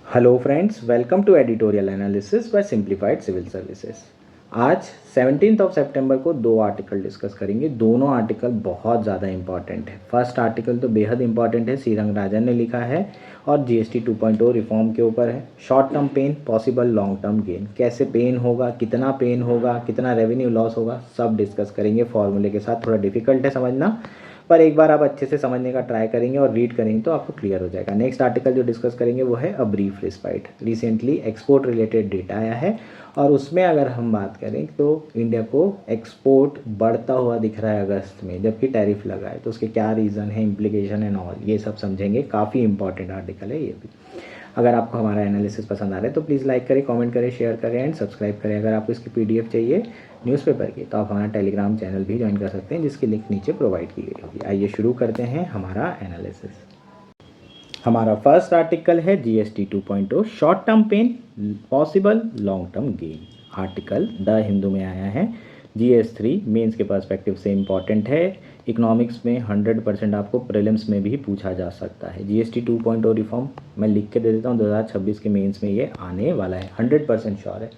Hello friends, welcome to editorial analysis by Simplified Civil Services. आज 17 सितंबर को दो article discuss करेंगे। दोनों आर्टिकल बहुत ज़्यादा इंपॉर्टेंट है। फर्स्ट आर्टिकल तो बेहद इंपॉर्टेंट है, सी रंगराजन ने लिखा है और जीएसटी 2.0 रिफॉर्म के ऊपर है। Short term pain, possible long term gain, कैसे पेन होगा, कितना रेवेन्यू लॉस होगा, सब डिस्कस करेंगे फॉर्मूले के साथ। थोड़ा डिफिकल्ट है समझना, पर एक बार आप अच्छे से समझने का ट्राई करेंगे और रीड करेंगे तो आपको क्लियर हो जाएगा। नेक्स्ट आर्टिकल जो डिस्कस करेंगे वो है a brief respite. Recently export related data आया है और उसमें अगर हम बात करें तो इंडिया को एक्सपोर्ट बढ़ता हुआ दिख रहा है अगस्त में, जबकि टैरिफ लगा है। तो उसके क्या रीज़न है, इम्प्लीकेशन एंड ऑल, ये सब समझेंगे। काफ़ी इंपॉर्टेंट आर्टिकल है ये भी। अगर आपको हमारा एनालिसिस पसंद आ रहा है तो प्लीज़ लाइक करें, कमेंट करें, शेयर करें एंड सब्सक्राइब करें। अगर आपको इसकी पीडीएफ चाहिए न्यूज़पेपर की तो आप हमारा टेलीग्राम चैनल भी ज्वाइन कर सकते हैं, जिसकी लिंक नीचे प्रोवाइड की गई होगी। आइए शुरू करते हैं हमारा एनालिसिस। हमारा फर्स्ट आर्टिकल है GST 2.0 short term pain, possible long term gain. Article the Hindu में आया है। GS3 मेंस के पर्सपेक्टिव से इम्पॉर्टेंट है। इकोनॉमिक्स में 100% आपको प्रीलिम्स में भी पूछा जा सकता है। GST 2.0 रिफॉर्म मैं लिख के दे देता हूँ, 2026 के मेंस में ये आने वाला है, 100% श्योर है,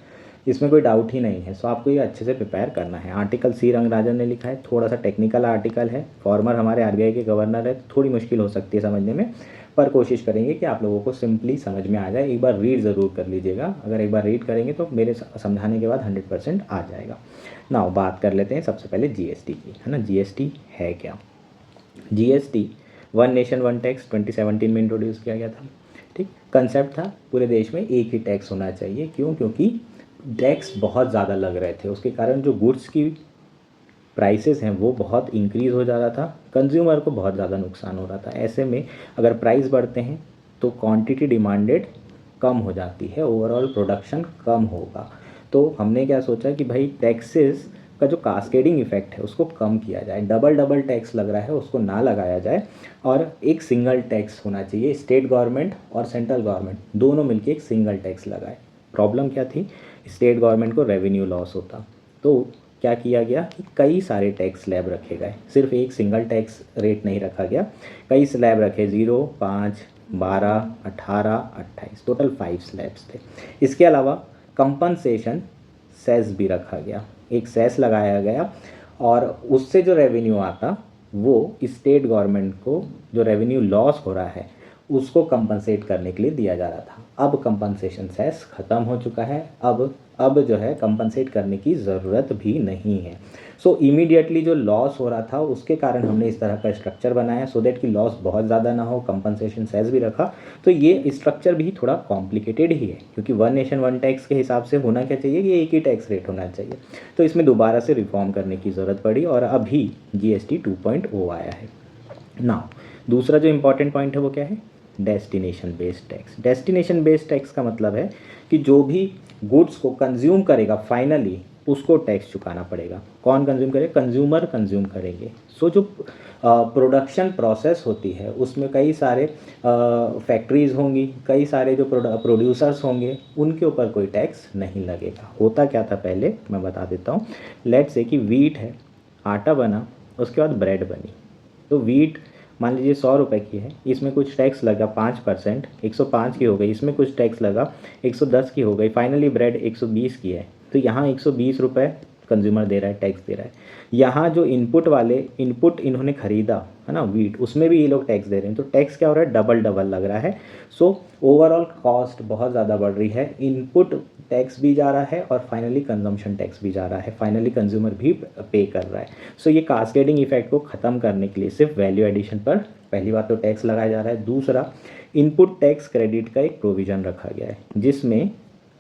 इसमें कोई डाउट ही नहीं है। सो आपको ये अच्छे से प्रिपेयर करना है। आर्टिकल सी रंगराजन ने लिखा है, थोड़ा सा टेक्निकल आर्टिकल है। फॉर्मर हमारे आरबीआई के गवर्नर है, थोड़ी मुश्किल हो सकती है समझने में, पर कोशिश करेंगे कि आप लोगों को सिंपली समझ में आ जाए। एक बार रीड ज़रूर कर लीजिएगा, अगर एक बार रीड करेंगे तो मेरे समझाने के बाद 100% आ जाएगा। नाउ बात कर लेते हैं सबसे पहले जीएसटी की, है ना। जीएसटी है क्या? GST one nation one tax 2017 में इंट्रोड्यूस किया गया था। ठीक, कंसेप्ट था पूरे देश में एक ही टैक्स होना चाहिए। क्यों? क्योंकि टैक्स बहुत ज़्यादा लग रहे थे, उसके कारण जो गुड्स की प्राइसेस हैं वो बहुत इंक्रीज़ हो जा रहा था, कंज्यूमर को बहुत ज़्यादा नुकसान हो रहा था। ऐसे में अगर प्राइस बढ़ते हैं तो क्वांटिटी डिमांडेड कम हो जाती है, ओवरऑल प्रोडक्शन कम होगा। तो हमने क्या सोचा कि भाई टैक्सेस का जो कास्केडिंग इफेक्ट है उसको कम किया जाए, डबल टैक्स लग रहा है उसको ना लगाया जाए और एक सिंगल टैक्स होना चाहिए। स्टेट गवर्नमेंट और सेंट्रल गवर्नमेंट दोनों मिलकर एक सिंगल टैक्स लगाए। प्रॉब्लम क्या थी? स्टेट गवर्नमेंट को रेवेन्यू लॉस होता। तो क्या किया गया कि कई सारे टैक्स स्लैब रखे गए, सिर्फ एक सिंगल टैक्स रेट नहीं रखा गया, कई स्लैब रखे, 0, 5, 12, 18, 28, टोटल 5 स्लैब्स थे। इसके अलावा कंपनसेशन सेस भी रखा गया, एक सेस लगाया गया और उससे जो रेवेन्यू आता वो स्टेट गवर्नमेंट को जो रेवेन्यू लॉस हो रहा है उसको कंपनसेट करने के लिए दिया जा रहा था। अब कंपनसेशन सेस ख़त्म हो चुका है, अब जो है कंपनसेट करने की ज़रूरत भी नहीं है। सो इमीडिएटली जो लॉस हो रहा था उसके कारण हमने इस तरह का स्ट्रक्चर बनाया, सो दैट कि लॉस बहुत ज़्यादा ना हो, कंपनसेशन सेस भी रखा। तो ये स्ट्रक्चर भी थोड़ा कॉम्प्लिकेटेड ही है, क्योंकि वन नेशन वन टैक्स के हिसाब से होना क्या चाहिए कि एक ही टैक्स रेट होना चाहिए। तो इसमें दोबारा से रिफॉर्म करने की ज़रूरत पड़ी और अभी GST 2.0 आया है। नाउ दूसरा जो इम्पॉर्टेंट पॉइंट है वो क्या है? Destination based tax. Destination based tax का मतलब है कि जो भी गुड्स को कंज्यूम करेगा फाइनली उसको टैक्स चुकाना पड़ेगा। कौन कंज्यूम करेगा? कंज्यूमर कंज्यूम करेंगे। सो जो प्रोडक्शन प्रोसेस होती है उसमें कई सारे फैक्ट्रीज़ होंगी, कई सारे जो प्रोड्यूसर्स होंगे, उनके ऊपर कोई टैक्स नहीं लगेगा। होता क्या था पहले मैं बता देता हूँ। लेट्स से कि वीट है, आटा बना, उसके बाद ब्रेड बनी। तो वीट मान लीजिए 100 रुपये की है, इसमें कुछ टैक्स लगा 5%, 105 की हो गई, इसमें कुछ टैक्स लगा 110 की हो गई, फाइनली ब्रेड 120 की है। तो यहाँ 120 रुपये कंज्यूमर दे रहा है, टैक्स दे रहा है। यहाँ जो इनपुट इन्होंने खरीदा है ना वीट, उसमें भी ये लोग टैक्स दे रहे हैं। तो टैक्स क्या हो रहा है? डबल लग रहा है। सो ओवरऑल कॉस्ट बहुत ज़्यादा बढ़ रही है, इनपुट टैक्स भी जा रहा है और फाइनली कंजम्पशन टैक्स भी जा रहा है, फाइनली कंज्यूमर भी पे कर रहा है। सो ये कास्केडिंग इफेक्ट को ख़त्म करने के लिए सिर्फ वैल्यू एडिशन पर पहली बात तो टैक्स लगाया जा रहा है। दूसरा, इनपुट टैक्स क्रेडिट का एक प्रोविज़न रखा गया है, जिसमें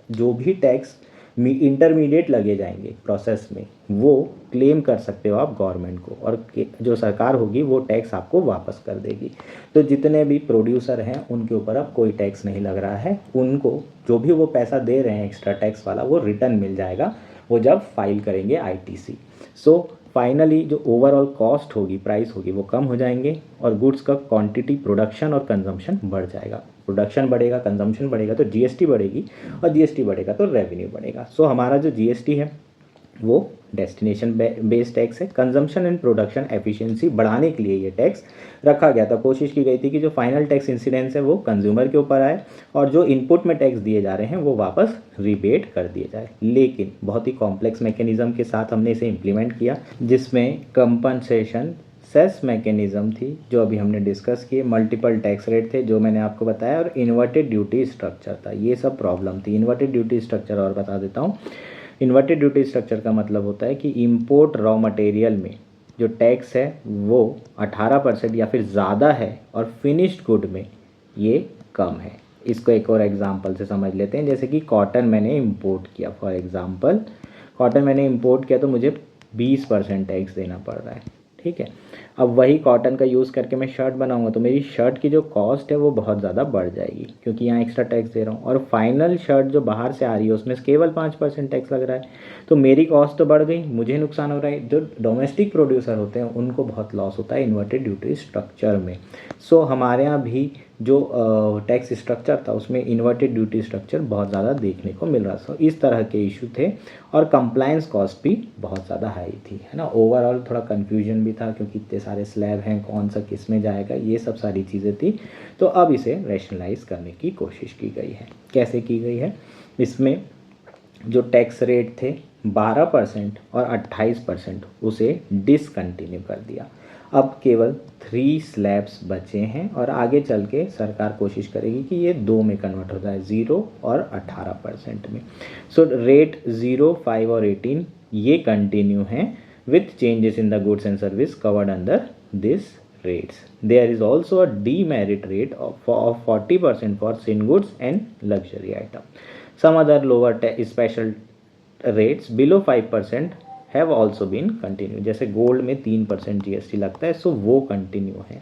जो भी टैक्स इंटरमीडिएट लगे जाएंगे प्रोसेस में वो क्लेम कर सकते हो आप गवर्नमेंट को, और जो सरकार होगी वो टैक्स आपको वापस कर देगी। तो जितने भी प्रोड्यूसर हैं उनके ऊपर अब कोई टैक्स नहीं लग रहा है, उनको जो भी वो पैसा दे रहे हैं एक्स्ट्रा टैक्स वाला वो रिटर्न मिल जाएगा, वो जब फाइल करेंगे ITC। सो फाइनली जो ओवरऑल कॉस्ट होगी, प्राइस होगी, वो कम हो जाएंगे और गुड्स का क्वांटिटी, प्रोडक्शन और कंजम्पशन बढ़ जाएगा। प्रोडक्शन बढ़ेगा, कंजम्पशन बढ़ेगा तो GST बढ़ेगी, और GST बढ़ेगा तो रेवेन्यू बढ़ेगा। सो हमारा जो GST है वो डेस्टिनेशन बेस्ड टैक्स है। कंजम्पशन एंड प्रोडक्शन एफिशिएंसी बढ़ाने के लिए ये टैक्स रखा गया था। कोशिश की गई थी कि जो फाइनल टैक्स इंसिडेंस है वो कंज्यूमर के ऊपर आए और जो इनपुट में टैक्स दिए जा रहे हैं वो वापस रिबेट कर दिए जाए। लेकिन बहुत ही कॉम्प्लेक्स मैकेनिज्म के साथ हमने इसे इम्प्लीमेंट किया, जिसमें कंपनसेशन सेस मैकेनिज्म थी जो अभी हमने डिस्कस किए, मल्टीपल टैक्स रेट थे जो मैंने आपको बताया, और इन्वर्टेड ड्यूटी स्ट्रक्चर था। ये सब प्रॉब्लम थी। इन्वर्टेड ड्यूटी स्ट्रक्चर और बता देता हूँ। इन्वर्टेड ड्यूटी स्ट्रक्चर का मतलब होता है कि इंपोर्ट रॉ मटेरियल में जो टैक्स है वो 18% या फिर ज़्यादा है और फिनिश्ड गुड में ये कम है। इसको एक और एग्जांपल से समझ लेते हैं। जैसे कि कॉटन मैंने इंपोर्ट किया, फॉर एग्जांपल कॉटन मैंने इंपोर्ट किया तो मुझे 20% टैक्स देना पड़ रहा है, ठीक है। अब वही कॉटन का यूज़ करके मैं शर्ट बनाऊंगा तो मेरी शर्ट की जो कॉस्ट है वो बहुत ज़्यादा बढ़ जाएगी क्योंकि यहाँ एक्स्ट्रा टैक्स दे रहा हूँ। और फाइनल शर्ट जो बाहर से आ रही है उसमें केवल 5% टैक्स लग रहा है, तो मेरी कॉस्ट तो बढ़ गई, मुझे नुकसान हो रहा है। जो डोमेस्टिक प्रोड्यूसर होते हैं उनको बहुत लॉस होता है इन्वर्टेड ड्यूटी स्ट्रक्चर में। सो हमारे यहाँ भी जो टैक्स स्ट्रक्चर था उसमें इन्वर्टेड ड्यूटी स्ट्रक्चर बहुत ज़्यादा देखने को मिल रहा था। इस तरह के इशू थे और कंप्लायंस कॉस्ट भी बहुत ज़्यादा हाई थी, है ना। ओवरऑल थोड़ा कन्फ्यूजन भी था क्योंकि इतने सारे स्लैब हैं, कौन सा किस में जाएगा, ये सब सारी चीज़ें थी। तो अब इसे रैशनलाइज करने की कोशिश की गई है। कैसे की गई है? इसमें जो टैक्स रेट थे 12% और 28% उसे डिसकंटिन्यू कर दिया। अब केवल 3 स्लैब्स बचे हैं और आगे चल के सरकार कोशिश करेगी कि ये 2 में कन्वर्ट हो जाए, 0 और 18% में। सो रेट 0, 5 और 18 ये कंटिन्यू हैं with changes in the goods and service covered under this rates. There is also a demerit rate of 40% for sin goods and luxury item. Some other lower special rates below 5% have also been continued. जैसे gold में 3% GST लगता है, so वो continue है।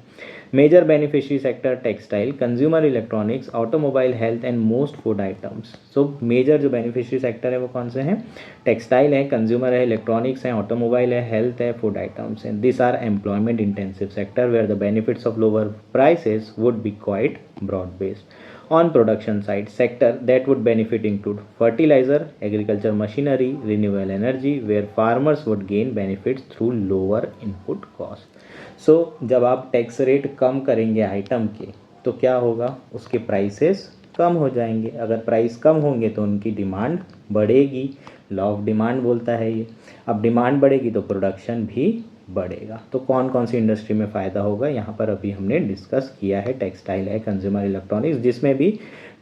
Major beneficiary sector textile, consumer electronics, automobile, health and most food items. So major जो beneficiary sector है वो कौन से हैं? टेक्सटाइल है, कंज्यूमर है, इलेक्ट्रॉनिक्स है, ऑटोमोबाइल है, हेल्थ है, फूड आइटम्स हैं। This are employment intensive sector where the benefits of lower prices would be quite broad based. On production side, sector that would benefit include fertilizer, agriculture machinery, renewable energy, where farmers would gain benefits through lower input cost. So जब आप tax rate कम करेंगे item के तो क्या होगा? उसके prices कम हो जाएंगे। अगर प्राइस कम होंगे तो उनकी डिमांड बढ़ेगी। लॉ ऑफ डिमांड बोलता है ये। अब डिमांड बढ़ेगी तो प्रोडक्शन भी बढ़ेगा। तो कौन कौन सी इंडस्ट्री में फ़ायदा होगा यहाँ पर अभी हमने डिस्कस किया है। टेक्सटाइल है, कंज्यूमर इलेक्ट्रॉनिक्स, जिसमें भी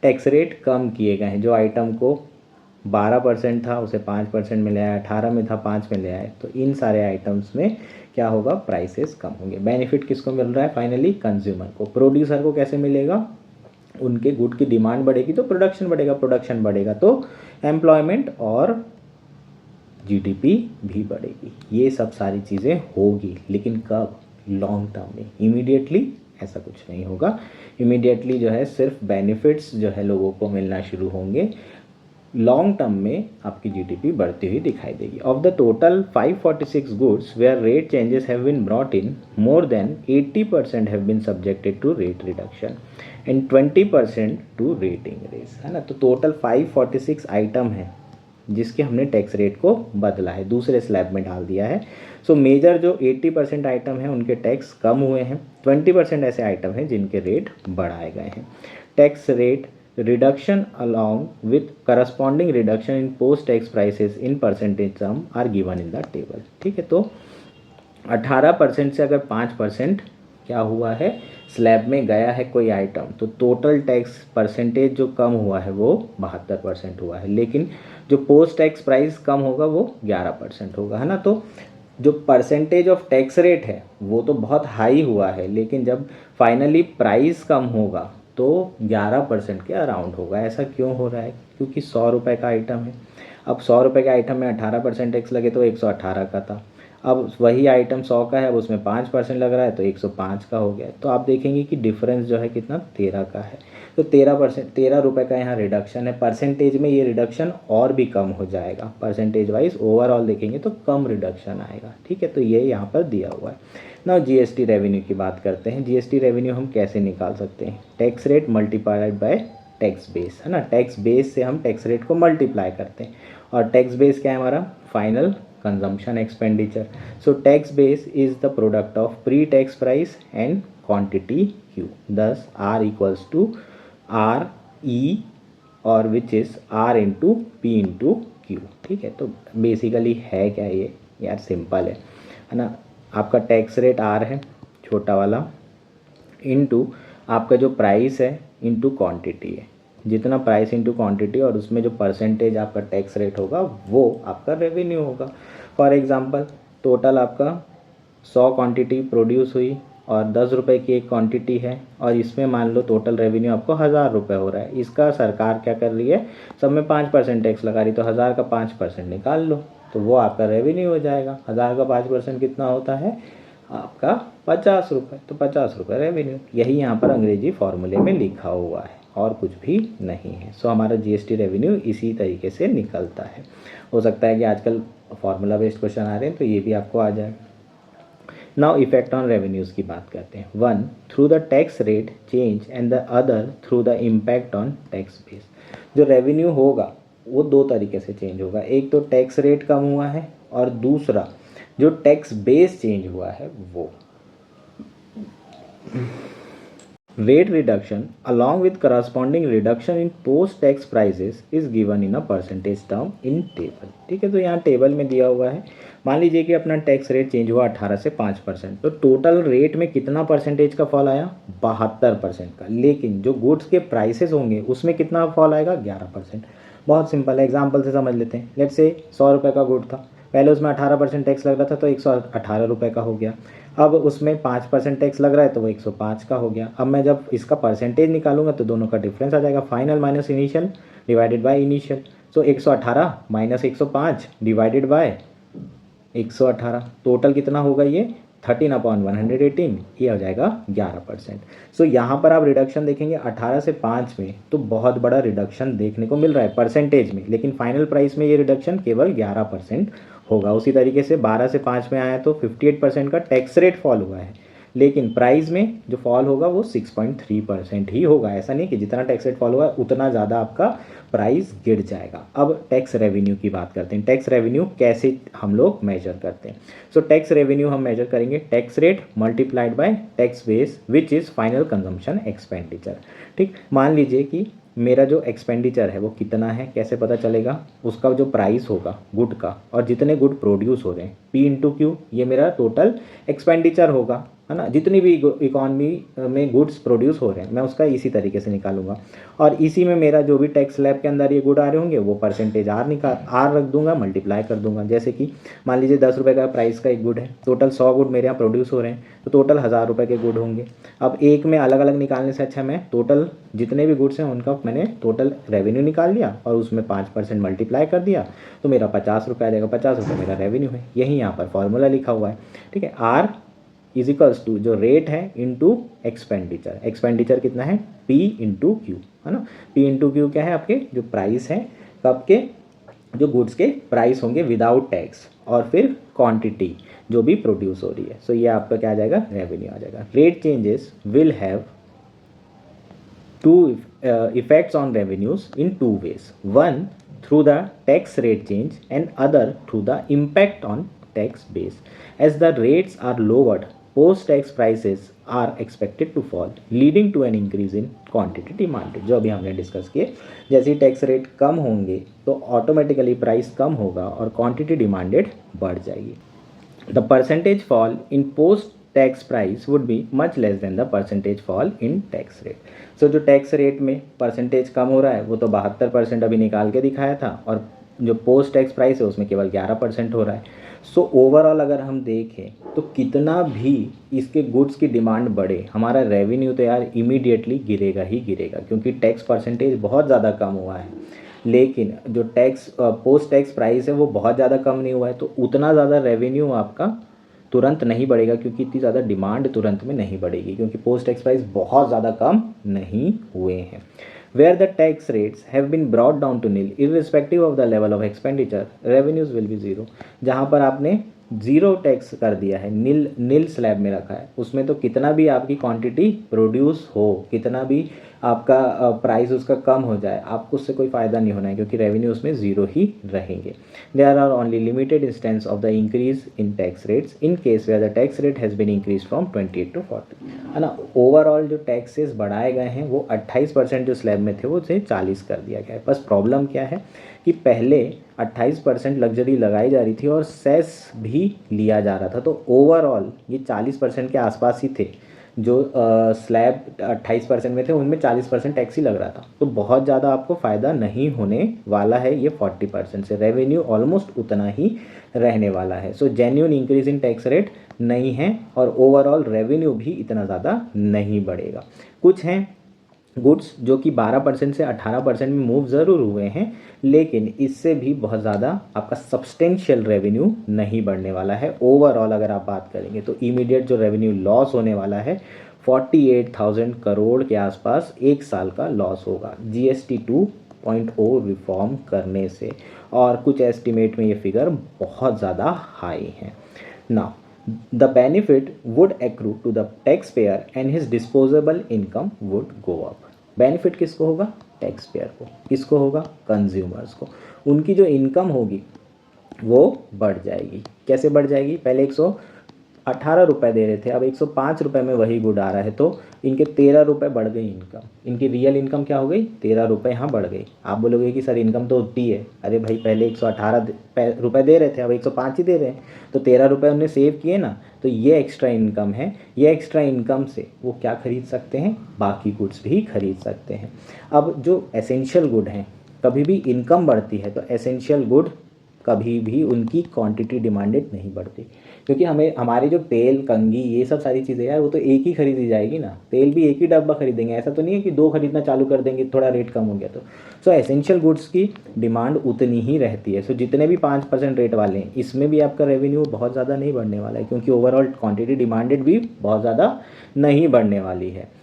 टैक्स रेट कम किए गए हैं। जो आइटम को 12% था उसे 5% में ले आया, 18 में था 5 में ले आए, तो इन सारे आइटम्स में क्या होगा? प्राइसेस कम होंगे। बेनिफिट किसको मिल रहा है? फाइनली कंज्यूमर को। प्रोड्यूसर को कैसे मिलेगा? उनके गुड की डिमांड बढ़ेगी तो प्रोडक्शन बढ़ेगा, प्रोडक्शन बढ़ेगा तो एम्प्लॉयमेंट और जीडीपी भी बढ़ेगी। ये सब सारी चीज़ें होगी, लेकिन कब? लॉन्ग टर्म में। इमीडिएटली ऐसा कुछ नहीं होगा। इमीडिएटली जो है सिर्फ बेनिफिट्स जो है लोगों को मिलना शुरू होंगे। लॉन्ग टर्म में आपकी जीडीपी बढ़ती हुई दिखाई देगी। Of the total 546 goods where rate changes have been brought in, more than 80% have been subjected to rate reduction and 20% to rate increase, है ना। तो टोटल 546 आइटम है जिसके हमने टैक्स रेट को बदला है, दूसरे स्लैब में डाल दिया है। सो मेजर जो 80% आइटम है उनके टैक्स कम हुए हैं, 20% ऐसे आइटम हैं जिनके रेट बढ़ाए गए हैं। Tax rate reduction along with corresponding reduction in post tax prices in percentage term are given in the table, ठीक है। तो 18% से अगर 5% क्या हुआ है, स्लैब में गया है कोई आइटम, तो टोटल टैक्स परसेंटेज जो कम हुआ है वो 72% हुआ है। लेकिन जो पोस्ट टैक्स प्राइस कम होगा वो 11% होगा, है ना। तो जो परसेंटेज ऑफ टैक्स रेट है वो तो बहुत हाई हुआ है, लेकिन जब फाइनली प्राइस कम होगा तो 11% के अराउंड होगा। ऐसा क्यों हो रहा है? क्योंकि 100 रुपये का आइटम है। अब 100 रुपये के आइटम में 18% टैक्स लगे तो 118 का था। अब वही आइटम 100 का है, अब उसमें 5% लग रहा है तो 105 का हो गया। तो आप देखेंगे कि डिफरेंस जो है कितना? 13 का है। तो 13 रुपये का यहाँ रिडक्शन है। परसेंटेज में ये रिडक्शन और भी कम हो जाएगा। परसेंटेज वाइज ओवरऑल देखेंगे तो कम रिडक्शन आएगा, ठीक है। तो ये यहाँ पर दिया हुआ है। नाउ जीएसटी रेवेन्यू की बात करते हैं। जीएसटी रेवेन्यू हम कैसे निकाल सकते हैं? Tax rate multiplied by tax base, है ना। टैक्स बेस से हम टैक्स रेट को मल्टीप्लाई करते हैं और टैक्स बेस क्या है हमारा? Final consumption expenditure. So tax base is the product of pre-tax price and quantity Q. Thus R equals to R E और which is R into P into Q. ठीक है, तो बेसिकली है क्या ये यार, सिंपल है ना. आपका टैक्स रेट R है छोटा वाला, इनटू आपका जो प्राइस है इनटू क्वांटिटी है. जितना प्राइस इनटू क्वांटिटी और उसमें जो परसेंटेज आपका टैक्स रेट होगा वो आपका रेवेन्यू होगा. फॉर एग्जांपल टोटल आपका 100 क्वांटिटी प्रोड्यूस हुई और 10 रुपये की एक क्वांटिटी है और इसमें मान लो टोटल रेवेन्यू आपको 1000 रुपये हो रहा है. इसका सरकार क्या कर रही है, सब में 5% टैक्स लगा रही, तो 1000 का 5% निकाल लो तो वो आपका रेवेन्यू हो जाएगा. 1000 का 5% कितना होता है आपका 50 रुपये, तो 50 रुपये रेवेन्यू. यही यहाँ पर अंग्रेजी फॉर्मूले में लिखा हुआ है और कुछ भी नहीं है. सो हमारा जीएसटी रेवेन्यू इसी तरीके से निकलता है. हो सकता है कि आजकल फार्मूला बेस्ड क्वेश्चन आ रहे हैं तो ये भी आपको आ जाए. नाउ इफेक्ट ऑन रेवेन्यूज़ की बात करते हैं. 1 through the tax rate change and the other through the impact on tax base. जो रेवेन्यू होगा वो दो तरीके से चेंज होगा. एक तो टैक्स रेट कम हुआ है और दूसरा जो टैक्स बेस चेंज हुआ है वो. Rate reduction along with corresponding reduction in post tax prices is given in a percentage term in table. ठीक है, तो यहाँ टेबल में दिया हुआ है. मान लीजिए कि अपना टैक्स रेट चेंज हुआ 18 से 5%, तो टोटल रेट में कितना परसेंटेज का फॉल आया, 72% का. लेकिन जो गुड्स के प्राइसेस होंगे उसमें कितना फॉल आएगा, 11%. बहुत सिंपल है, एग्जाम्पल से समझ लेते हैं. लेट्स से 100 रुपये का गुड था, पहले उसमें 18% टैक्स लग रहा था तो 118 रुपये का हो गया. अब उसमें 5% टैक्स लग रहा है तो वो 105 का हो गया. अब मैं जब इसका परसेंटेज निकालूंगा तो दोनों का डिफरेंस आ जाएगा, final minus initial divided by initial. So 118 minus 105 divided by 118, total कितना होगा ये 13/118, ये हो जाएगा 11%. सो यहाँ पर आप रिडक्शन देखेंगे 18 से 5 में तो बहुत बड़ा रिडक्शन देखने को मिल रहा है परसेंटेज में, लेकिन फाइनल प्राइस में ये रिडक्शन केवल 11% होगा. उसी तरीके से 12 से 5 में आया तो 58% का टैक्स रेट फॉल हुआ है, लेकिन प्राइस में जो फॉल होगा वो 6.3% ही होगा. ऐसा नहीं कि जितना टैक्स रेट फॉल हुआ उतना ज़्यादा आपका प्राइस गिर जाएगा. अब टैक्स रेवेन्यू की बात करते हैं. टैक्स रेवेन्यू कैसे हम लोग मेजर करते हैं. सो टैक्स रेवेन्यू हम मेजर करेंगे tax rate multiplied by tax base which is final consumption expenditure. ठीक, मान लीजिए कि मेरा जो एक्सपेंडिचर है वो कितना है, कैसे पता चलेगा, उसका जो प्राइस होगा गुड का और जितने गुड प्रोड्यूस हो रहे हैं, पी इंटू क्यू, ये मेरा टोटल एक्सपेंडिचर होगा, है ना. जितनी भी इकॉनमी में गुड्स प्रोड्यूस हो रहे हैं मैं उसका इसी तरीके से निकालूंगा और इसी में मेरा जो भी टैक्स स्लैब के अंदर ये गुड आ रहे होंगे वो परसेंटेज आर रख दूंगा, मल्टीप्लाई कर दूंगा. जैसे कि मान लीजिए 10 रुपये का प्राइस का एक गुड है, टोटल 100 गुड मेरे यहाँ प्रोड्यूस हो रहे हैं तो टोटल 1000 रुपये के गुड होंगे. अब एक में अलग अलग निकालने से अच्छा मैं टोटल जितने भी गुड्स हैं उनका मैंने टोटल रेवेन्यू निकाल लिया और उसमें 5% मल्टीप्लाई कर दिया तो मेरा 50 रुपये आ जाएगा. 50 रुपये मेरा रेवेन्यू है. यही यहाँ पर फॉर्मूला लिखा हुआ है. ठीक है, आर इज इक्वल्स टू जो रेट है इंटू एक्सपेंडिचर. एक्सपेंडिचर कितना है, पी इंटू क्यू, है ना. पी इंटू क्यू क्या है, आपके जो प्राइस है कब के, जो गुड्स के प्राइस होंगे विदाउट टैक्स, और फिर क्वांटिटी जो भी प्रोड्यूस हो रही है. सो ये आपका क्या आ जाएगा, रेवेन्यू आ जाएगा. Rate changes will have two effects on revenues in two ways. One through the tax rate change and other through the impact on tax base. As the rates are lowered, post-tax prices are expected to fall, leading to an increase in quantity demanded. जो अभी हमने discuss किए, जैसे ही tax rate कम होंगे तो automatically price कम होगा और quantity demanded बढ़ जाएगी. The percentage fall in post-tax price would be much less than the percentage fall in tax rate. So जो टैक्स रेट में परसेंटेज कम हो रहा है वो तो 72% अभी निकाल के दिखाया था और जो पोस्ट टैक्स प्राइस है उसमें केवल 11% हो रहा है. सो ओवरऑल अगर हम देखें तो कितना भी इसके गुड्स की डिमांड बढ़े, हमारा रेवेन्यू तो यार इमीडिएटली गिरेगा ही गिरेगा, क्योंकि टैक्स परसेंटेज बहुत ज़्यादा कम हुआ है. लेकिन जो टैक्स पोस्ट टैक्स प्राइस है वो बहुत ज़्यादा कम नहीं हुआ है, तो उतना ज़्यादा रेवेन्यू आपका तुरंत नहीं बढ़ेगा, क्योंकि इतनी ज़्यादा डिमांड तुरंत में नहीं बढ़ेगी, क्योंकि पोस्ट टैक्स प्राइस बहुत ज़्यादा कम नहीं हुए हैं. Where the tax rates have been brought down to nil irrespective of the level of expenditure, revenues will be zero. जहाँ पर आपने ज़ीरो टैक्स कर दिया है, नील स्लैब में रखा है, उसमें तो कितना भी आपकी क्वांटिटी प्रोड्यूस हो, कितना भी आपका प्राइस उसका कम हो जाए, आपको उससे कोई फ़ायदा नहीं होना है क्योंकि रेवेन्यू उसमें ज़ीरो ही रहेंगे। There are only limited instance of the increase in tax rates in case where the tax rate has been increase from 28 to 40, है ना। ओवरऑल जो टैक्सेस बढ़ाए गए हैं वो 28% जो स्लैब में थे वो उसे 40 कर दिया गया है। बस प्रॉब्लम क्या है कि पहले 28% लग्जरी लगाई जा रही थी और सेस भी लिया जा रहा था, तो ओवरऑल ये 40% के आसपास ही थे। जो स्लैब 28% में थे उनमें 40% टैक्स ही लग रहा था, तो बहुत ज़्यादा आपको फ़ायदा नहीं होने वाला है ये 40% से। रेवेन्यू ऑलमोस्ट उतना ही रहने वाला है। So genuine increase in tax rate नहीं है और ओवरऑल रेवेन्यू भी इतना ज़्यादा नहीं बढ़ेगा। कुछ हैं गुड्स जो कि 12% से 18% में मूव ज़रूर हुए हैं, लेकिन इससे भी बहुत ज़्यादा आपका सब्सटेंशियल रेवेन्यू नहीं बढ़ने वाला है। ओवरऑल अगर आप बात करेंगे तो इमीडिएट जो रेवेन्यू लॉस होने वाला है 48,000 करोड़ के आसपास एक साल का लॉस होगा GST 2.0 रिफॉर्म करने से, और कुछ एस्टिमेट में ये फिगर बहुत ज़्यादा हाई है। Now the benefit would accrue to the taxpayer and his disposable income would go up। Benefit किसको होगा? टैक्स पेयर को। किसको होगा? कंज्यूमर्स को। उनकी जो इनकम होगी वो बढ़ जाएगी। कैसे बढ़ जाएगी? पहले 118 रुपये दे रहे थे, अब 105 रुपये में वही गुड आ रहा है, तो इनके 13 रुपये बढ़ गई इनकम। इनकी रियल इनकम क्या हो गई? 13 रुपये यहाँ बढ़ गई। आप बोलोगे कि सर इनकम तो उतनी है। अरे भाई पहले 118 रुपये दे रहे थे, अब 105 ही दे रहे हैं, तो 13 रुपये उन्हें सेव किए ना, तो ये एक्स्ट्रा इनकम है। ये एक्स्ट्रा इनकम से वो क्या खरीद सकते हैं? बाकी गुड्स भी खरीद सकते हैं। अब जो एसेंशियल गुड हैं, कभी भी इनकम बढ़ती है तो एसेंशियल गुड कभी भी उनकी क्वांटिटी डिमांडेड नहीं बढ़ती, क्योंकि हमें हमारे जो तेल, कंघी, ये सब सारी चीज़ें यार वो तो एक ही खरीदी जाएगी ना। तेल भी एक ही डब्बा खरीदेंगे, ऐसा तो नहीं है कि दो खरीदना चालू कर देंगे थोड़ा रेट कम हो गया तो। सो एसेंशियल गुड्स की डिमांड उतनी ही रहती है। सो जितने भी 5% रेट वाले हैं इसमें भी आपका रेवेन्यू बहुत ज़्यादा नहीं बढ़ने वाला है, क्योंकि ओवरऑल क्वान्टिटी डिमांडेड भी बहुत ज़्यादा नहीं बढ़ने वाली है।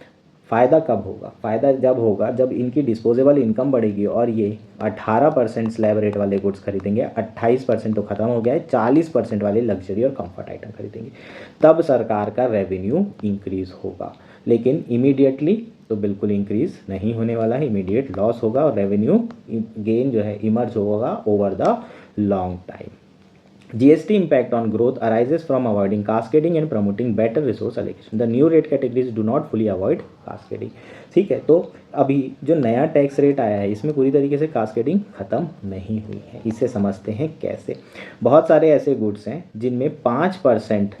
फ़ायदा कब होगा? फ़ायदा जब होगा जब इनकी डिस्पोजेबल इनकम बढ़ेगी और ये 18% स्लैब रेट वाले गुड्स खरीदेंगे, 28% तो ख़त्म हो गया है, 40% वाले लग्जरी और कंफर्ट आइटम खरीदेंगे, तब सरकार का रेवेन्यू इंक्रीज़ होगा। लेकिन इमीडिएटली तो बिल्कुल इंक्रीज़ नहीं होने वाला है, इमीडिएट लॉस होगा और रेवेन्यू गेन जो है इमर्ज होगा over the long time. GST impact on growth arises from avoiding cascading and promoting better resource allocation. The new rate categories do not fully avoid cascading। ठीक है, तो अभी जो नया टैक्स रेट आया है इसमें पूरी तरीके से कास्केडिंग ख़त्म नहीं हुई है। इसे समझते हैं कैसे। बहुत सारे ऐसे गुड्स हैं जिनमें 5%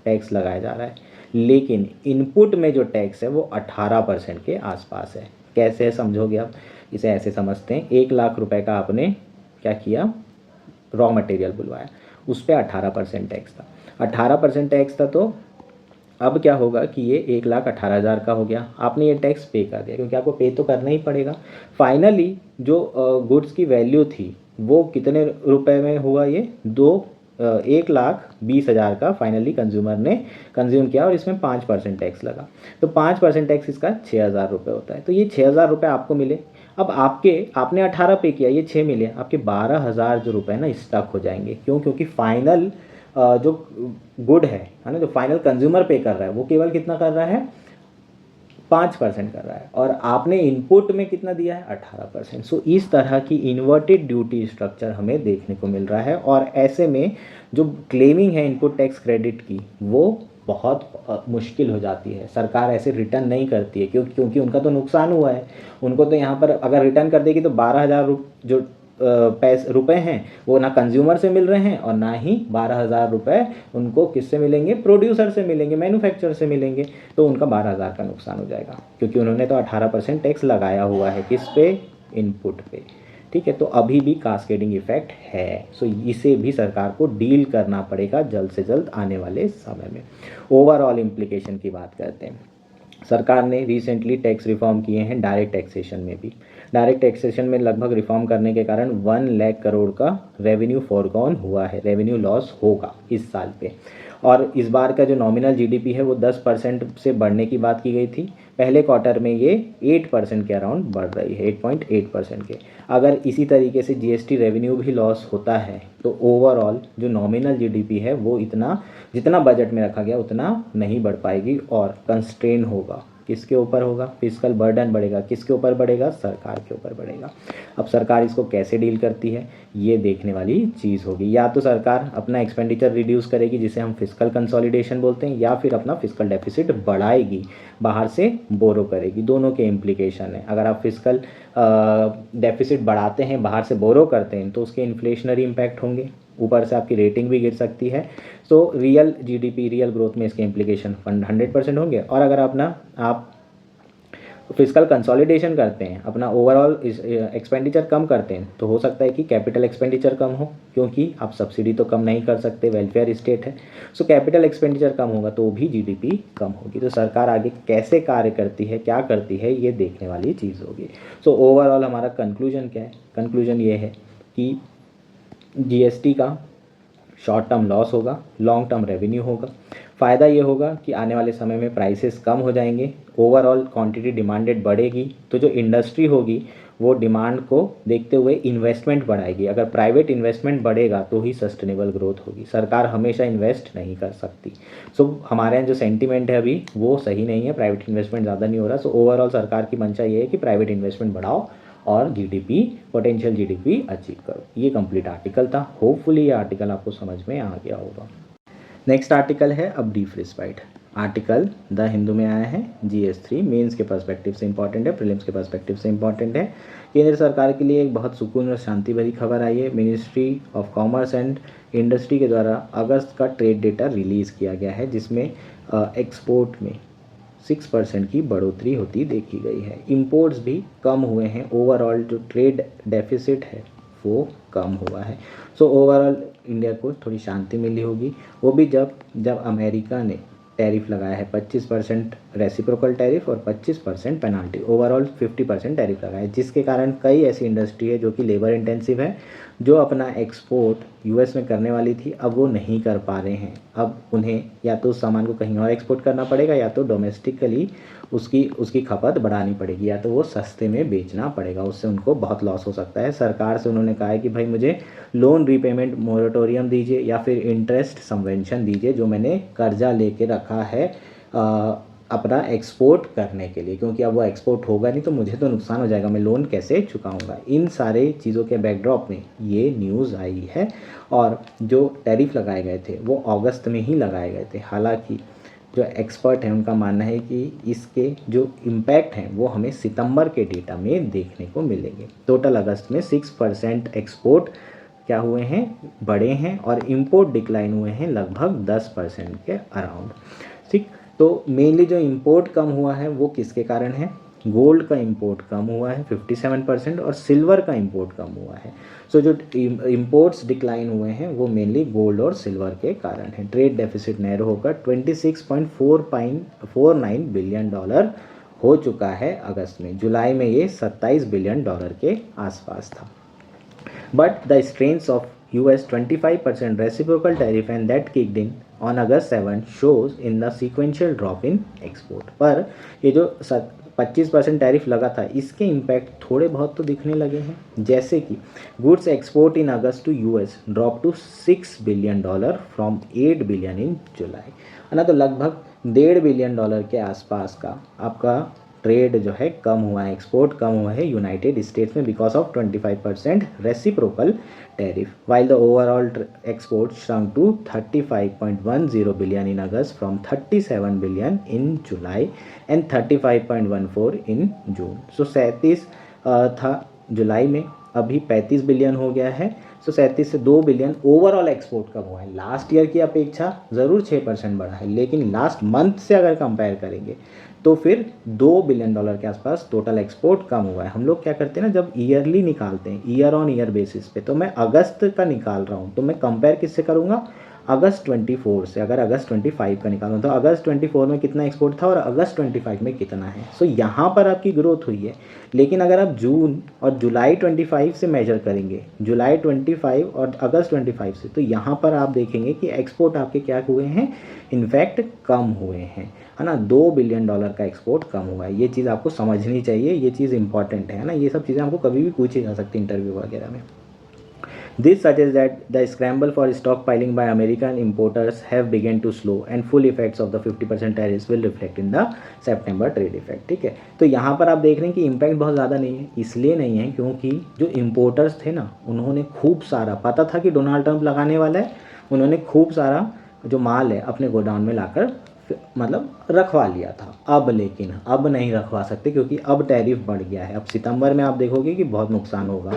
टैक्स लगाया जा रहा है, लेकिन इनपुट में जो टैक्स है वो 18% के आसपास है। कैसे है समझोगे आप? इसे ऐसे समझते हैं, 1 लाख रुपए का आपने क्या किया? रॉ मटेरियल बुलवाया, उस पर 18% टैक्स था। 18% टैक्स था, तो अब क्या होगा कि ये 1,18,000 का हो गया। आपने ये टैक्स पे कर दिया क्योंकि आपको पे तो करना ही पड़ेगा। फाइनली जो गुड्स की वैल्यू थी वो कितने रुपए में हुआ? ये 1,20,000 का फाइनली कंज्यूमर ने कंज्यूम किया और इसमें 5% टैक्स लगा, तो 5% टैक्स इसका 6,000 रुपये होता है। तो ये 6,000 रुपये आपको मिले। अब आपने 18 पे किया, ये 6 मिले, आपके 12,000 जो रुपये ना स्टक हो जाएंगे। क्यों? क्योंकि फाइनल जो गुड है ना, जो फाइनल कंज्यूमर पे कर रहा है वो केवल कितना कर रहा है? 5% कर रहा है, और आपने इनपुट में कितना दिया है? 18%। सो इस तरह की इन्वर्टेड ड्यूटी स्ट्रक्चर हमें देखने को मिल रहा है, और ऐसे में जो क्लेमिंग है इनपुट टैक्स क्रेडिट की वो बहुत मुश्किल हो जाती है। सरकार ऐसे रिटर्न नहीं करती है क्योंकि उनका तो नुकसान हुआ है। उनको तो यहाँ पर अगर रिटर्न कर देगी तो 12,000 जो रुपए हैं वो ना कंज्यूमर से मिल रहे हैं और ना ही 12,000 रुपये उनको किससे मिलेंगे? प्रोड्यूसर से मिलेंगे, मैन्युफैक्चरर से मिलेंगे। तो उनका 12,000 का नुकसान हो जाएगा, क्योंकि उन्होंने तो 18% टैक्स लगाया हुआ है। किस पे? इनपुट पे। ठीक है, तो अभी भी कास्केडिंग इफेक्ट है। सो इसे भी सरकार को डील करना पड़ेगा जल्द से जल्द आने वाले समय में। ओवरऑल इम्प्लीकेशन की बात करते हैं। सरकार ने रिसेंटली टैक्स रिफॉर्म किए हैं डायरेक्ट टैक्सेशन में भी। डायरेक्ट टैक्सेशन में लगभग रिफॉर्म करने के कारण 1 लाख करोड़ का रेवेन्यू फॉरगॉन हुआ है, रेवेन्यू लॉस होगा इस साल पे। और इस बार का जो नॉमिनल जीडीपी है वो 10% से बढ़ने की बात की गई थी। पहले क्वार्टर में ये 8% के अराउंड बढ़ रही है, 8.8% के। अगर इसी तरीके से जीएसटी रेवेन्यू भी लॉस होता है तो ओवरऑल जो नॉमिनल जीडीपी है वो इतना जितना बजट में रखा गया उतना नहीं बढ़ पाएगी और कंस्ट्रेन होगा। किसके ऊपर होगा, फिजिकल बर्डन बढ़ेगा किसके ऊपर बढ़ेगा, सरकार के ऊपर बढ़ेगा। अब सरकार इसको कैसे डील करती है ये देखने वाली चीज़ होगी। या तो सरकार अपना एक्सपेंडिचर रिड्यूस करेगी जिसे हम फिजिकल कंसोलिडेशन बोलते हैं, या फिर अपना फिजिकल डेफिसिट बढ़ाएगी, बाहर से बोरो करेगी। दोनों के इम्प्लीकेशन है। अगर आप फिजिकल डेफिसिट बढ़ाते हैं, बाहर से बोरो करते हैं, तो उसके इन्फ्लेशनरी इम्पैक्ट होंगे, ऊपर से आपकी रेटिंग भी गिर सकती है। So real GDP, real growth में इसके इम्प्लीकेशन 100% होंगे। और अगर आप फिजिकल कंसोलिडेशन करते हैं, अपना ओवरऑल एक्सपेंडिचर कम करते हैं, तो हो सकता है कि कैपिटल एक्सपेंडिचर कम हो, क्योंकि आप सब्सिडी तो कम नहीं कर सकते, वेलफेयर स्टेट है। सो कैपिटल एक्सपेंडिचर कम होगा तो भी जीडीपी कम होगी। तो सरकार आगे कैसे कार्य करती है, क्या करती है, ये देखने वाली चीज़ होगी। सो ओवरऑल हमारा कंक्लूजन क्या है, कंक्लूजन ये है कि जीएसटी का शॉर्ट टर्म लॉस होगा, लॉन्ग टर्म रेवेन्यू होगा। फ़ायदा ये होगा कि आने वाले समय में प्राइसेस कम हो जाएंगे, ओवरऑल क्वांटिटी डिमांडेड बढ़ेगी, तो जो इंडस्ट्री होगी वो डिमांड को देखते हुए इन्वेस्टमेंट बढ़ाएगी। अगर प्राइवेट इन्वेस्टमेंट बढ़ेगा तो ही सस्टेनेबल ग्रोथ होगी, सरकार हमेशा इन्वेस्ट नहीं कर सकती। सो हमारे यहाँ जो सेंटीमेंट है अभी वो सही नहीं है, प्राइवेट इन्वेस्टमेंट ज़्यादा नहीं हो रहा। सो ओवरऑल सरकार की मंशा ये है कि प्राइवेट इन्वेस्टमेंट बढ़ाओ और जीडीपी, पोटेंशियल जीडीपी अचीव करो। ये कंप्लीट आर्टिकल था। होपफुली ये आर्टिकल आपको समझ में आ गया होगा। नेक्स्ट आर्टिकल है अब brief respite. Article the Hindu में आया है, GS3 मेंस के पर्सपेक्टिव से इंपॉर्टेंट है, प्रीलिम्स के पर्सपेक्टिव से इंपॉर्टेंट है। केंद्र सरकार के लिए एक बहुत सुकून और शांति भरी खबर आई है। Ministry of commerce and industry के द्वारा अगस्त का ट्रेड डेटा रिलीज़ किया गया है, जिसमें एक्सपोर्ट में 6% की बढ़ोतरी होती देखी गई है। इंपोर्ट्स भी कम हुए हैं, ओवरऑल जो ट्रेड डेफिसिट है वो कम हुआ है। सो ओवरऑल इंडिया को थोड़ी शांति मिली होगी, वो भी जब अमेरिका ने टैरिफ लगाया है 25% रेसिप्रोकल टैरिफ और 25% पेनाल्टी, ओवरऑल 50% टैरिफ लगाया है, जिसके कारण कई ऐसी इंडस्ट्री है जो कि लेबर इंटेंसिव है, जो अपना एक्सपोर्ट यूएस में करने वाली थी, अब वो नहीं कर पा रहे हैं। अब उन्हें या तो उस सामान को कहीं और एक्सपोर्ट करना पड़ेगा, या तो डोमेस्टिकली उसकी खपत बढ़ानी पड़ेगी, या तो वो सस्ते में बेचना पड़ेगा, उससे उनको बहुत लॉस हो सकता है। सरकार से उन्होंने कहा है कि भाई मुझे लोन रीपेमेंट मोरेटोरियम दीजिए या फिर इंटरेस्ट सबवेंशन दीजिए, जो मैंने कर्जा लेके रखा है अपना एक्सपोर्ट करने के लिए, क्योंकि अब वो एक्सपोर्ट होगा नहीं तो मुझे तो नुकसान हो जाएगा, मैं लोन कैसे चुकाऊंगा। इन सारे चीज़ों के बैकड्रॉप में ये न्यूज़ आई है। और जो टैरिफ लगाए गए थे वो अगस्त में ही लगाए गए थे। हालांकि जो एक्सपर्ट हैं उनका मानना है कि इसके जो इम्पैक्ट हैं वो हमें सितंबर के डेटा में देखने को मिलेंगे। टोटल अगस्त में 6% एक्सपोर्ट क्या हुए हैं, बढ़े हैं, और इंपोर्ट डिक्लाइन हुए हैं लगभग 10% के अराउंड। ठीक, तो मेनली जो इंपोर्ट कम हुआ है वो किसके कारण है, गोल्ड का इंपोर्ट कम हुआ है 57% और सिल्वर का इंपोर्ट कम हुआ है। सो जो इंपोर्ट्स डिक्लाइन हुए हैं वो मेनली गोल्ड और सिल्वर के कारण है। ट्रेड डेफिसिट नैरो होकर $26.49 बिलियन हो चुका है अगस्त में। जुलाई में ये $27 बिलियन के आसपास था। But the strains of US 25% reciprocal tariff and that kicked in on August 7 shows in the sequential drop in export। पर ये जो 25% टैरिफ लगा था इसके इम्पैक्ट थोड़े बहुत तो दिखने लगे हैं, जैसे कि goods export in August to US drop to $6 billion from $8 billion in July, है ना। तो लगभग $1.5 बिलियन के आसपास का आपका ट्रेड जो है कम हुआ है, एक्सपोर्ट कम हुआ है यूनाइटेड स्टेट्स में because of 25% reciprocal tariff, while the overall export shrunk to 35.10 billion in August from 37 billion in July and 35.14 in June. So 37 था जुलाई में, अभी 35 बिलियन हो गया है। सो 37 से 2 बिलियन ओवरऑल एक्सपोर्ट कम हुआ है। लास्ट ईयर की अपेक्षा ज़रूर 6% बढ़ा है, लेकिन लास्ट मंथ से अगर कंपेयर करेंगे तो फिर $2 बिलियन के आसपास टोटल एक्सपोर्ट कम हुआ है। हम लोग क्या करते हैं ना, जब ईयरली निकालते हैं, ईयर ऑन ईयर बेसिस पे, तो मैं अगस्त का निकाल रहा हूँ तो मैं कंपेयर किससे करूँगा, अगस्त 24 से। अगर अगस्त 25 का निकालूँ तो अगस्त 24 में कितना एक्सपोर्ट था और अगस्त 25 में कितना है। सो यहाँ पर आपकी ग्रोथ हुई है। लेकिन अगर आप जून और जुलाई 25 से मेजर करेंगे, जुलाई 25 और अगस्त 25 से, तो यहाँ पर आप देखेंगे कि एक्सपोर्ट आपके क्या हुए हैं, इनफैक्ट कम हुए हैं, है ना। $2 बिलियन का एक्सपोर्ट कम हुआ है। ये चीज़ आपको समझनी चाहिए, ये चीज़ इंपॉर्टेंट है ना। ये सब चीज़ें आपको कभी भी पूछी जा सकती इंटरव्यू वगैरह में। This suggests that the scramble for stockpiling by American importers have begun to slow and full effects of the 50% tariffs will reflect in the September trade effect। ठीक है, तो यहाँ पर आप देख रहे हैं कि इम्पैक्ट बहुत ज़्यादा नहीं है, इसलिए नहीं है क्योंकि जो इम्पोर्टर्स थे ना, उन्होंने खूब सारा, पता था कि डोनाल्ड ट्रंप लगाने वाला है, उन्होंने खूब सारा जो माल है अपने गोडाउन में लाकर मतलब रखवा लिया था। अब लेकिन अब नहीं रखवा सकते क्योंकि अब टैरिफ बढ़ गया है। अब सितंबर में आप देखोगे कि बहुत नुकसान होगा।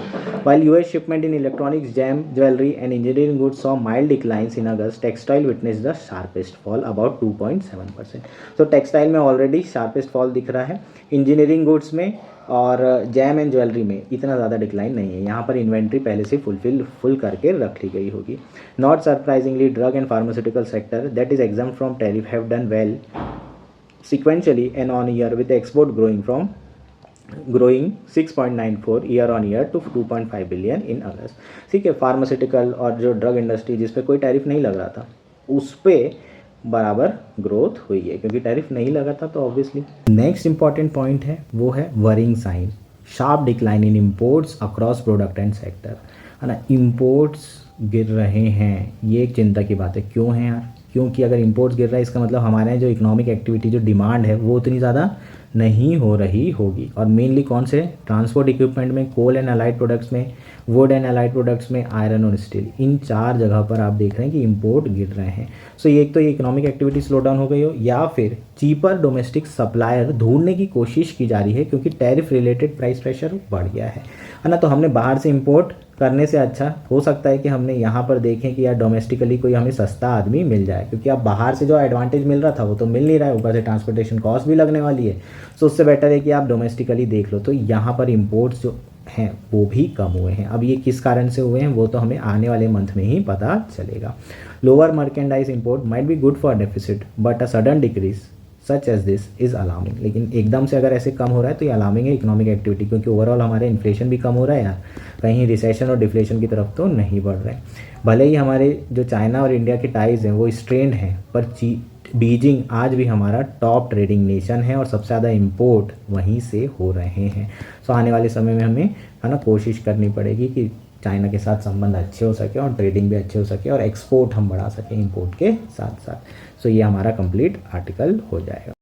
While US shipment in electronics, jam, jewellery and engineering goods saw mild declines in August, textile witness the sharpest fall about 2.7%। तो टेक्सटाइल में ऑलरेडी शार्पेस्ट फॉल दिख रहा है, इंजीनियरिंग गुड्स में और जैम एंड ज्वेलरी में इतना ज़्यादा डिक्लाइन नहीं है। यहाँ पर इन्वेंट्री पहले से फुल करके रख ली गई होगी। Not surprisingly drug and pharmaceutical sector that is exam from tariff have done well sequentially and on year with export growing 6.94 year on year to 2.5 billion in अगस्त। ठीक है, फार्मास्यूटिकल और जो ड्रग इंडस्ट्री जिस पे कोई टैरिफ नहीं लग रहा था उस पर बराबर ग्रोथ हुई है क्योंकि टैरिफ नहीं लगा था। तो ऑब्वियसली नेक्स्ट इंपॉर्टेंट पॉइंट है वो है worrying sign, sharp decline in imports across product and sector, है ना। इम्पोर्ट्स गिर रहे हैं, ये एक चिंता की बात है। क्यों है यार? क्योंकि अगर इंपोर्ट्स गिर रहा है इसका मतलब हमारे यहाँ जो इकोनॉमिक एक्टिविटी, जो डिमांड है वो उतनी ज़्यादा नहीं हो रही होगी। और मेनली कौन से? ट्रांसपोर्ट इक्विपमेंट में, कोल एंड अलाइड प्रोडक्ट्स में, वुड एंड अलाइड प्रोडक्ट्स में, आयरन और स्टील, इन 4 जगह पर आप देख रहे हैं कि इंपोर्ट गिर रहे हैं। सो ये एक तो ये इकोनॉमिक एक्टिविटी स्लो डाउन हो गई हो, या फिर चीपर डोमेस्टिक सप्लायर ढूंढने की कोशिश की जा रही है क्योंकि टैरिफ रिलेटेड प्राइस प्रेशर बढ़ गया है ना। तो हमने बाहर से इंपोर्ट करने से अच्छा हो सकता है कि हमने यहाँ पर देखें कि यार डोमेस्टिकली कोई हमें सस्ता आदमी मिल जाए, क्योंकि अब बाहर से जो एडवांटेज मिल रहा था वो तो मिल नहीं रहा है, ऊपर से ट्रांसपोर्टेशन कॉस्ट भी लगने वाली है। सो उससे बेटर है कि आप डोमेस्टिकली देख लो। तो यहाँ पर इम्पोर्ट्स जो हैं वो भी कम हुए हैं। अब ये किस कारण से हुए हैं वो तो हमें आने वाले मंथ में ही पता चलेगा। Lower merchandise import might be good for deficit but a sudden decrease such as this is alarming. लेकिन एकदम से अगर ऐसे कम हो रहा है तो ये अलार्मिंग है इकोनॉमिक एक्टिविटी, क्योंकि ओवरऑल हमारे इन्फ्लेशन भी कम हो रहा है यार, कहीं रिसेशन और डिफ्लेशन की तरफ तो नहीं बढ़ रहे। भले ही हमारे जो चाइना और इंडिया के टाइज हैं वो स्ट्रेंड हैं, पर बीजिंग आज भी हमारा टॉप ट्रेडिंग नेशन है और सबसे ज़्यादा इम्पोर्ट वहीं से हो रहे हैं। सो आने वाले समय में हमें, है ना, कोशिश करनी पड़ेगी कि चाइना के साथ संबंध अच्छे हो सके और ट्रेडिंग भी अच्छे हो सके और एक्सपोर्ट हम बढ़ा सकें इंपोर्ट के साथ साथ। सो ये हमारा कंप्लीट आर्टिकल हो जाएगा।